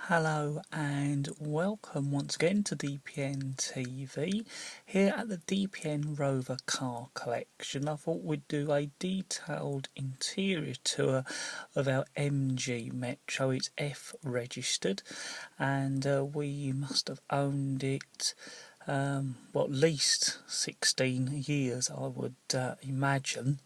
Hello and welcome once again to DPN TV. Here at the DPN Rover car collection, I thought we'd do a detailed interior tour of our MG Metro. It's F registered and we must have owned it at least 16 years, I would imagine.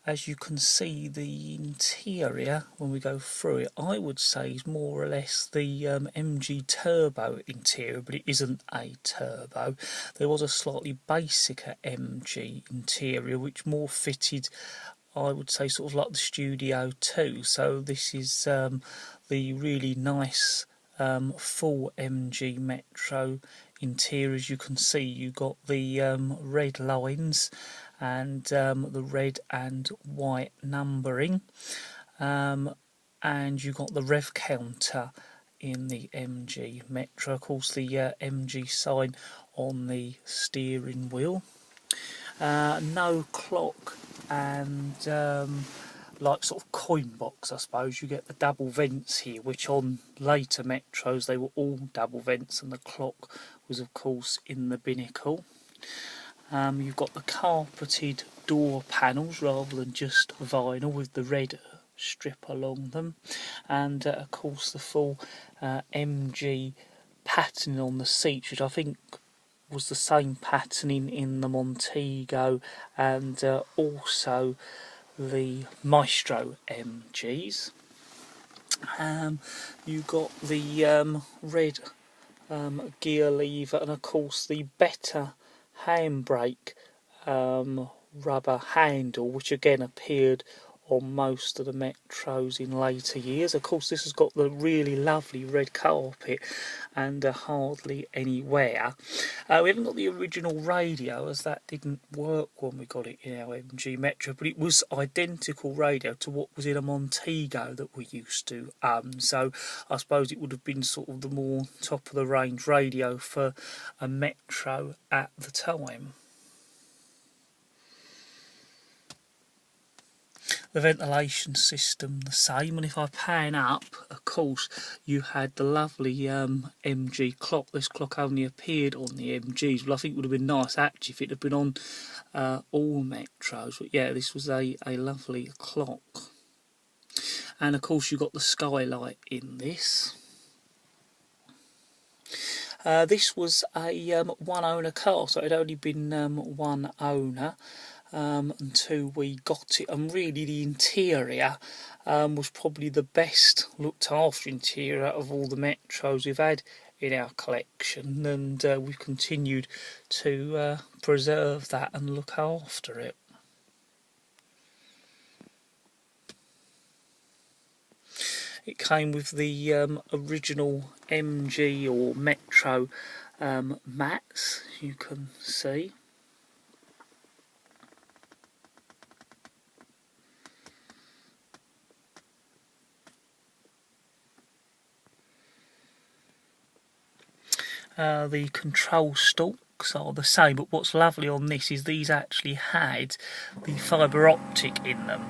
As you can see, the interior, when we go through it, I would say is more or less the MG Turbo interior, but it isn't a turbo. There was a slightly basicer MG interior, which more fitted, I would say, sort of like the Studio 2. So this is the really nice full MG Metro interior. As you can see, you got the red lines and the red and white numbering, and you got the rev counter in the MG Metro, of course the MG sign on the steering wheel. No clock and like sort of coin box, I suppose. You get the double vents here, which on later Metros they were all double vents, and the clock was of course in the binnacle. You've got the carpeted door panels rather than just vinyl with the red strip along them, and of course the full MG patterning on the seats, which I think was the same patterning in the Montego and also the Maestro MGs. You got the red gear lever and of course the better handbrake rubber handle, which again appeared on most of the Metros in later years. Of course this has got the really lovely red carpet and hardly any wear. We haven't got the original radio, as that didn't work when we got it in our MG Metro, but it was identical radio to what was in a Montego that we used to so I suppose it would have been sort of the more top of the range radio for a Metro at the time. The ventilation system the same, and if I pan up, of course you had the lovely MG clock. This clock only appeared on the MGs. Well, I think it would have been nice actually if it had been on all Metros, but yeah, this was a lovely clock. And of course you got the Skylight in this. This was a one owner car, so it had only been one owner until we got it, and really the interior was probably the best looked after interior out of all the Metros we've had in our collection, and we've continued to preserve that and look after it. It came with the original MG or Metro mats, you can see. The control stalks are the same, but what's lovely on this is these actually had the fibre optic in them.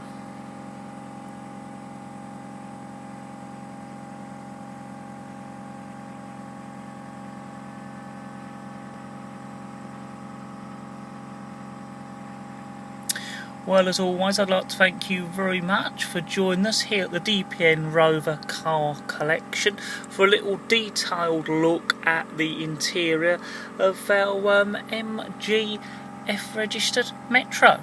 Well, as always, I'd like to thank you very much for joining us here at the DPN Rover car collection for a little detailed look at the interior of our MG F registered Metro.